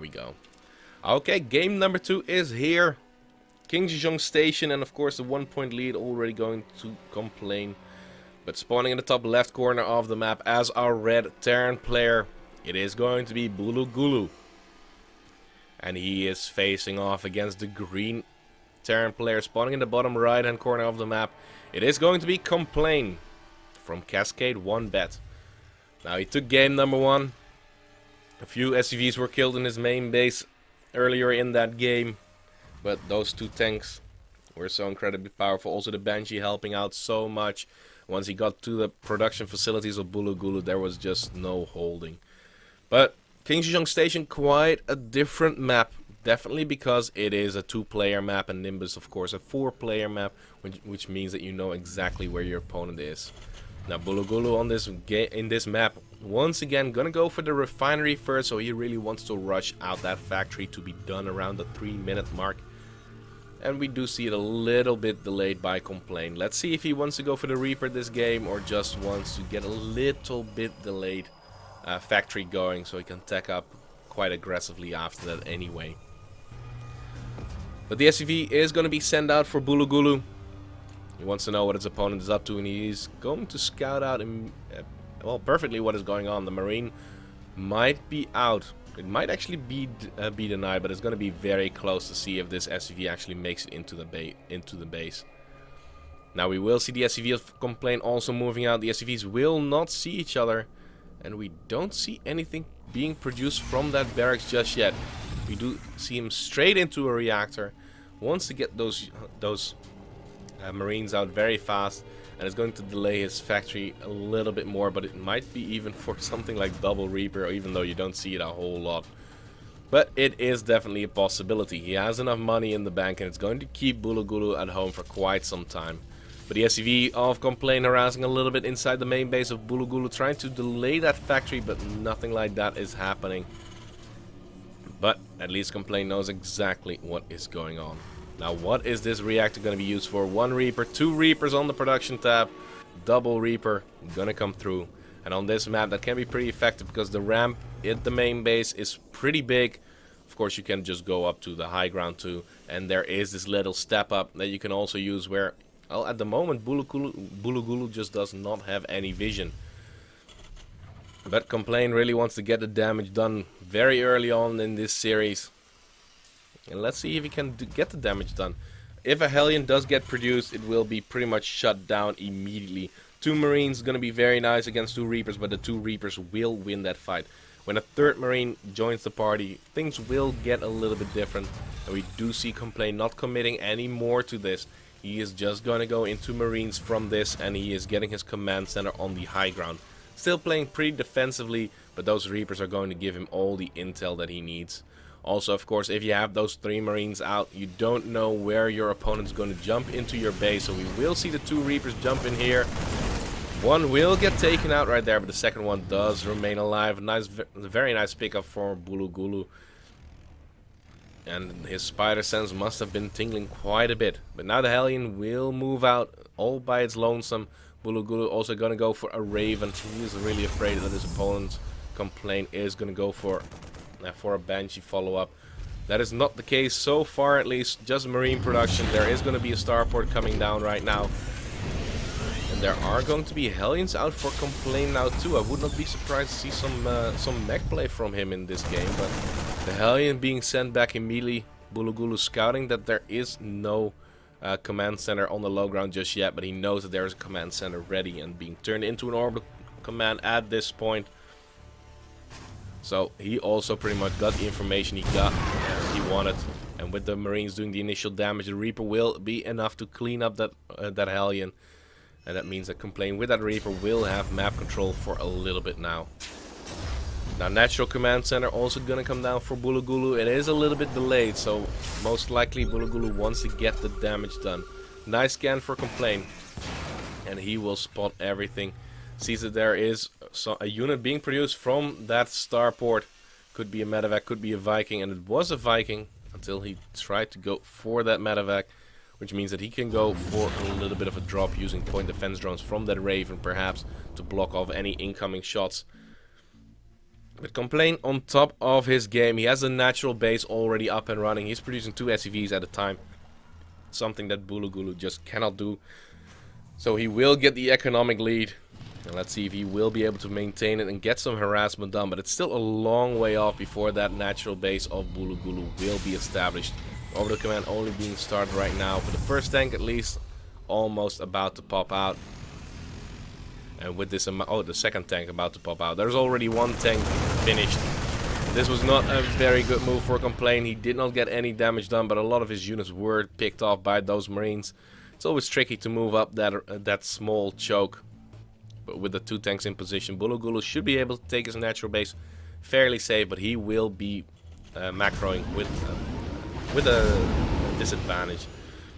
we go. Okay, game number 2 is here. King Sejong Station, and of course the 1-point lead already going to complain. But spawning in the top left corner of the map as our red Terran player, it is going to be Bulugulu. And he is facing off against the green Terran player spawning in the bottom right hand corner of the map. It is going to be Complain from Cascade 1 Bet. Now he took game number 1. A few SCVs were killed in his main base earlier in that game. But those 2 tanks were so incredibly powerful. Also the Banshee helping out so much. Once he got to the production facilities of Bulugulu, there was just no holding. But King Sejong Station, quite a different map. Definitely because it is a 2-player map, and Nimbus of course a 4-player map, which means that you know exactly where your opponent is. Now Bulugulu on in this map, once again gonna go for the refinery first, so he really wants to rush out that factory to be done around the 3-minute mark. And we do see it a little bit delayed by Complain. Let's see if he wants to go for the Reaper this game or just wants to get a little bit delayed factory going so he can tech up quite aggressively after that anyway. But the SCV is going to be sent out for Bulugulu. He wants to know what his opponent is up to, and he's going to scout out well, perfectly what is going on. The Marine might be out. It might actually be denied, but it's going to be very close to see if this SCV actually makes it into the base. Now we will see the SCV of Complain also moving out. The SCVs will not see each other, and we don't see anything being produced from that barracks just yet. We do see him straight into a reactor. Wants to get those Marines out very fast, and it's going to delay his factory a little bit more, but it might be even for something like double Reaper, even though you don't see it a whole lot. But it is definitely a possibility. He has enough money in the bank, and it's going to keep Bulugulu at home for quite some time. But the SCV of Complain harassing a little bit inside the main base of Bulugulu, trying to delay that factory, but nothing like that is happening. But at least Complain knows exactly what is going on. Now what is this reactor going to be used for? 1 Reaper, 2 Reapers on the production tab, double Reaper gonna come through. And on this map that can be pretty effective because the ramp at the main base is pretty big. Of course you can just go up to the high ground too, and there is this little step up that you can also use where, well, at the moment Bulugulu just does not have any vision. But Complain really wants to get the damage done very early on in this series. And let's see if he can get the damage done. If a Hellion does get produced, it will be pretty much shut down immediately. 2 Marines going to be very nice against 2 Reapers, but the 2 Reapers will win that fight. When a 3rd Marine joins the party, things will get a little bit different. And we do see Complain not committing any more to this. He is just going to go into Marines from this, and he is getting his command center on the high ground. Still playing pretty defensively, but those Reapers are going to give him all the intel that he needs. Also, of course, if you have those 3 Marines out, you don't know where your opponent's going to jump into your base. So we will see the 2 Reapers jump in here. One will get taken out right there, but the second one does remain alive. Very nice pickup for Bulugulu. And his spider sense must have been tingling quite a bit. But now the Hellion will move out all by its lonesome. Bulugulu also going to go for a Raven. He is really afraid that his opponent's Complain is going to go for a Banshee follow-up. That is not the case so far, at least. Just Marine production. There is going to be a starport coming down right now. And there are going to be Hellions out for Complain now too. I would not be surprised to see some mech play from him in this game. But the Hellion being sent back immediately. Bulugulu scouting that there is no command center on the low ground just yet, but he knows that there is a command center ready and being turned into an orbital command at this point. So he also pretty much got the information he wanted, and with the Marines doing the initial damage, the Reaper will be enough to clean up that Hellion, and that means that Complain with that Reaper will have map control for a little bit now. Now natural command center also gonna come down for Bulugulu. It is a little bit delayed, so most likely Bulugulu wants to get the damage done. Nice scan for Complain, and he will spot everything. Sees that there is a unit being produced from that starport. Could be a medevac, could be a Viking, and it was a Viking until he tried to go for that medevac, which means that he can go for a little bit of a drop using point defense drones from that Raven perhaps to block off any incoming shots. But Complain on top of his game. He has a natural base already up and running. He's producing 2 SCVs at a time. Something that Bulugulu just cannot do. So he will get the economic lead. And let's see if he will be able to maintain it and get some harassment done. But it's still a long way off before that natural base of Bulugulu will be established. Over the command only being started right now. But the first tank at least almost about to pop out. And with this oh, the second tank about to pop out. There's already one tank finished. This was not a very good move for Complain. He did not get any damage done, but a lot of his units were picked off by those Marines. It's always tricky to move up that small choke. But with the 2 tanks in position, Bulugulu should be able to take his natural base fairly safe, but he will be macroing with a disadvantage.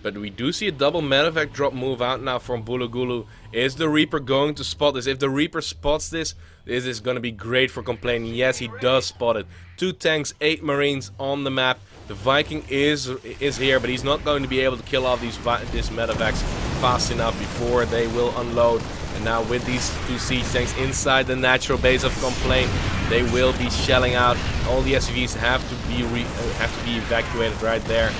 But we do see a double medevac drop move out now from Bulugulu. Is the Reaper going to spot this? If the Reaper spots this, this is going to be great for Complain. Yes, he does spot it. 2 tanks, 8 Marines on the map. The Viking is here, but he's not going to be able to kill off this medevacs fast enough before they will unload. And now with these 2 siege tanks inside the natural base of Complain, they will be shelling out. All the SCVs have to be evacuated right there.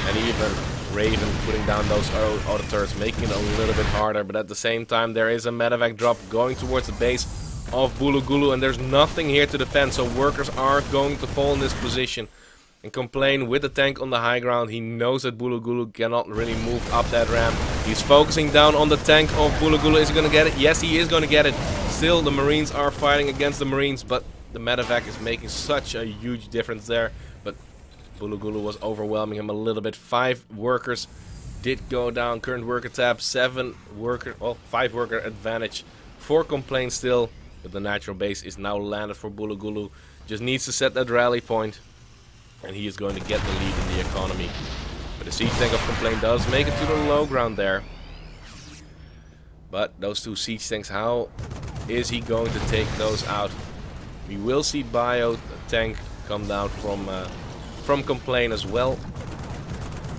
And even Raven putting down those auto turrets, making it a little bit harder. But at the same time, there is a medevac drop going towards the base of Bulugulu, and there's nothing here to defend, so workers are going to fall in this position. And Complain with the tank on the high ground. He knows that Bulugulu cannot really move up that ramp. He's focusing down on the tank of Bulugulu. Is he going to get it? Yes, he is going to get it. Still, the Marines are fighting against the Marines, but the medevac is making such a huge difference there. But Bulugulu was overwhelming him a little bit. 5 workers did go down. Current worker tab, 5 worker advantage for Complain still. But the natural base is now landed for Bulugulu. Just needs to set that rally point. And he is going to get the lead in the economy. But the siege tank of Complain does make it to the low ground there. But those 2 siege tanks, how is he going to take those out? We will see Bio tank come down from Complain as well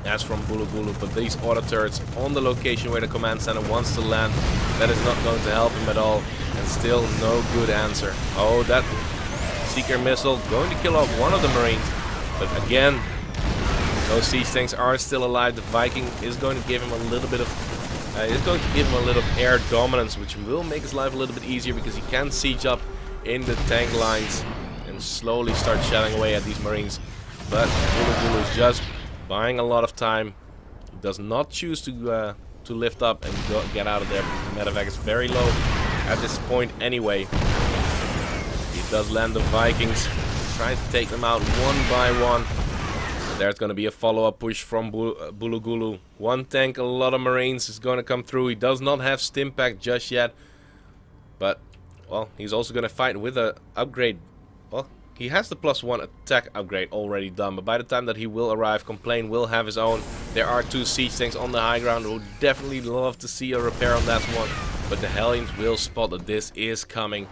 as from Bulugulu. But these auto turrets on the location where the command center wants to land, that is not going to help him at all. And still no good answer. Oh, that Seeker missile going to kill off one of the Marines. But again, those siege tanks are still alive. The Viking is going to give him a little bit of air dominance, which will make his life a little bit easier because he can siege up in the tank lines and slowly start shelling away at these Marines. But Bulugulu is just buying a lot of time. He does not choose to lift up and get out of there because the medevac is very low at this point anyway. He does land the Vikings. Trying to take them out one by one. And there's going to be a follow-up push from Bulugulu. 1 tank, a lot of Marines is going to come through. He does not have Stimpack just yet. But, well, he's also going to fight with an upgrade. Well, he has the +1 attack upgrade already done. But by the time that he will arrive, Complain will have his own. There are 2 siege tanks on the high ground. We'll definitely love to see a repair on that one. But the Hellions will spot that this is coming.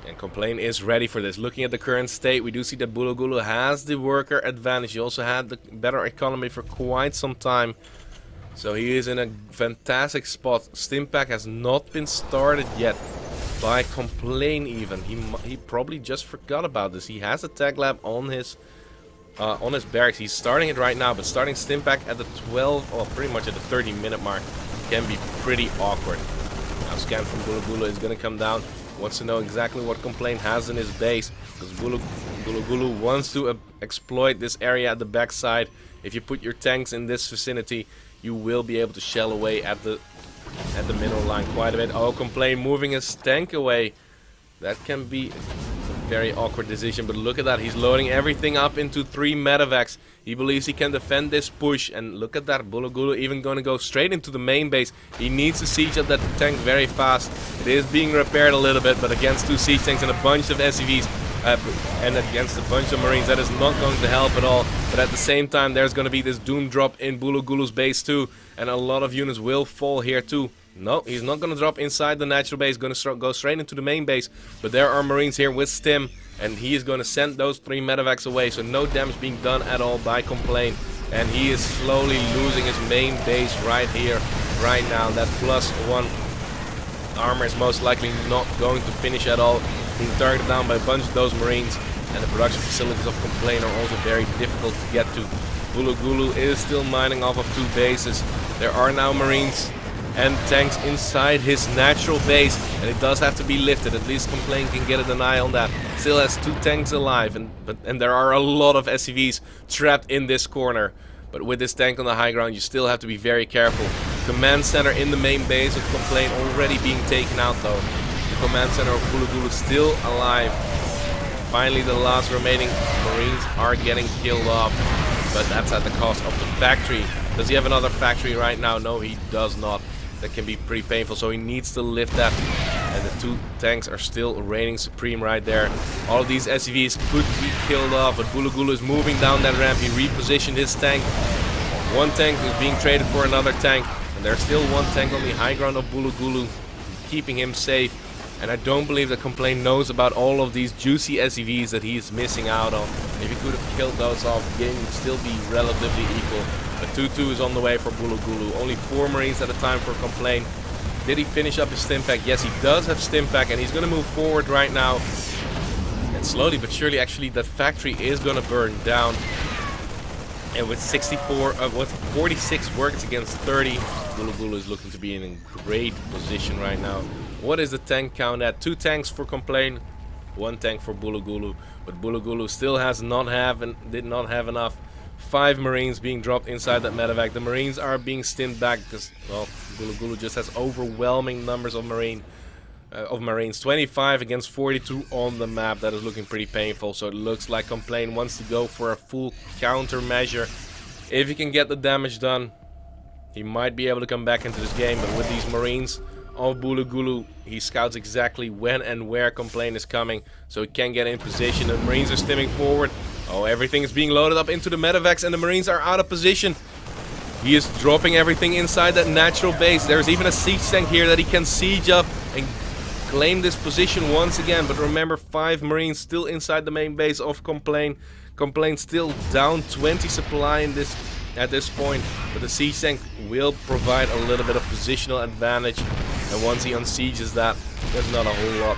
And Complain is ready for this. Looking at the current state, we do see that Bulugulu has the worker advantage. He also had the better economy for quite some time. So he is in a fantastic spot. Stimpack has not been started yet by Complain even. He probably just forgot about this. He has a tag lab on his barracks. He's starting it right now, but starting Stimpack at the 12 or pretty much at the 30-minute mark can be pretty awkward. Now scan from Bulugulu is going to come down. Wants to know exactly what Complain has in his base, because Bulugulu wants to exploit this area at the backside. If you put your tanks in this vicinity, you will be able to shell away at the mineral line quite a bit. Oh, Complain moving his tank away. That can be a very awkward decision, but look at that. He's loading everything up into 3 medevacs. He believes he can defend this push, and look at that. Bulugulu even going to go straight into the main base. He needs to siege up that tank very fast. It is being repaired a little bit, but against 2 siege tanks and a bunch of SCVs and against a bunch of Marines, that is not going to help at all. But at the same time, there's going to be this doom drop in Bulugulu's base too, and a lot of units will fall here too. No, he's not going to drop inside the natural base. Going to go straight into the main base. But there are Marines here with Stim. And he is going to send those 3 medevacs away. So no damage being done at all by Complain. And he is slowly losing his main base right here, right now. That +1 armor is most likely not going to finish at all. being targeted down by a bunch of those Marines, and the production facilities of Complain are also very difficult to get to. Bulugulu is still mining off of 2 bases. There are now Marines and tanks inside his natural base, and it does have to be lifted. At least Complain can get a deny on that. Still has 2 tanks alive, and there are a lot of SCVs trapped in this corner. But with this tank on the high ground, you still have to be very careful. Command center in the main base of Complain already being taken out though. The command center of Bulugulu still alive. Finally, the last remaining Marines are getting killed off, but that's at the cost of the factory. Does he have another factory right now? No, he does not. That can be pretty painful, so he needs to lift that. And the 2 tanks are still reigning supreme right there. All of these SCVs could be killed off, but Bulugulu is moving down that ramp. He repositioned his tank. 1 tank is being traded for another tank, and there's still 1 tank on the high ground of Bulugulu, keeping him safe. And I don't believe that Complain knows about all of these juicy SCVs that he is missing out on. If he could have killed those off, the game would still be relatively equal. But 2-2 is on the way for Bulugulu. Only 4 Marines at a time for Complain. Did he finish up his stim pack? Yes, he does have stim pack, and he's going to move forward right now. And slowly but surely, actually, that factory is going to burn down. And with 46 works against 30, Bulugulu is looking to be in a great position right now. What is the tank count at? 2 tanks for Complain, 1 tank for Bulugulu. But Bulugulu still did not have enough. 5 Marines being dropped inside that medevac. The Marines are being stimmed back because, well, Bulugulu just has overwhelming numbers of Marines. 25 against 42 on the map. That is looking pretty painful. So it looks like Complain wants to go for a full countermeasure. If he can get the damage done, he might be able to come back into this game. But with these Marines of Bulugulu, he scouts exactly when and where Complain is coming, so he can get in position. The Marines are stimming forward. Oh, everything is being loaded up into the medevacs, and the Marines are out of position. He is dropping everything inside that natural base. There's even a siege tank here that he can siege up and claim this position once again. But remember, 5 Marines still inside the main base of Complain. Complain still down 20 supply in this at this point, but the siege tank will provide a little bit of positional advantage, and once he unsieges that, there's not a whole lot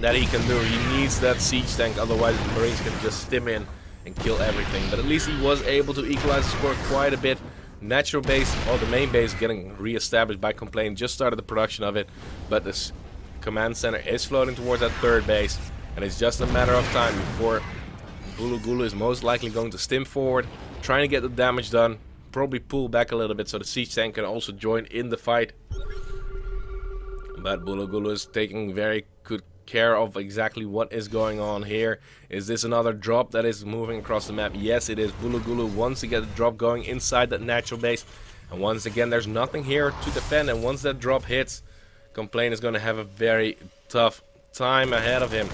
that he can do. He needs that siege tank, otherwise the Marines can just stim in and kill everything. But at least he was able to equalize the score quite a bit. Natural base, or the main base, getting re-established by Complain, just started the production of it, but this command center is floating towards that 3rd base, and it's just a matter of time before Bulugulu is most likely going to stim forward, trying to get the damage done, probably pull back a little bit so the siege tank can also join in the fight. But Bulugulu is taking very good care of exactly what is going on here. Is this another drop that is moving across the map? Yes, it is. Bulugulu wants to get the drop going inside that natural base, and once again there's nothing here to defend, and once that drop hits, Complain is going to have a very tough time ahead of him.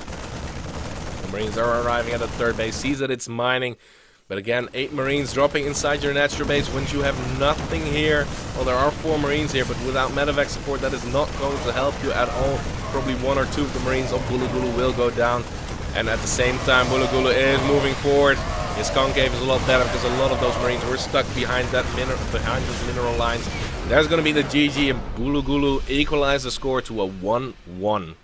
Marines are arriving at the 3rd base, sees that it's mining, but again, 8 Marines dropping inside your natural base when you have nothing here. Well, there are 4 Marines here, but without medevac support, that is not going to help you at all. Probably 1 or 2 of the Marines of Bulugulu will go down, and at the same time, Bulugulu is moving forward. His concave is a lot better because a lot of those Marines were stuck behind those mineral lines. There's going to be the GG, and Bulugulu equalize the score to a 1-1.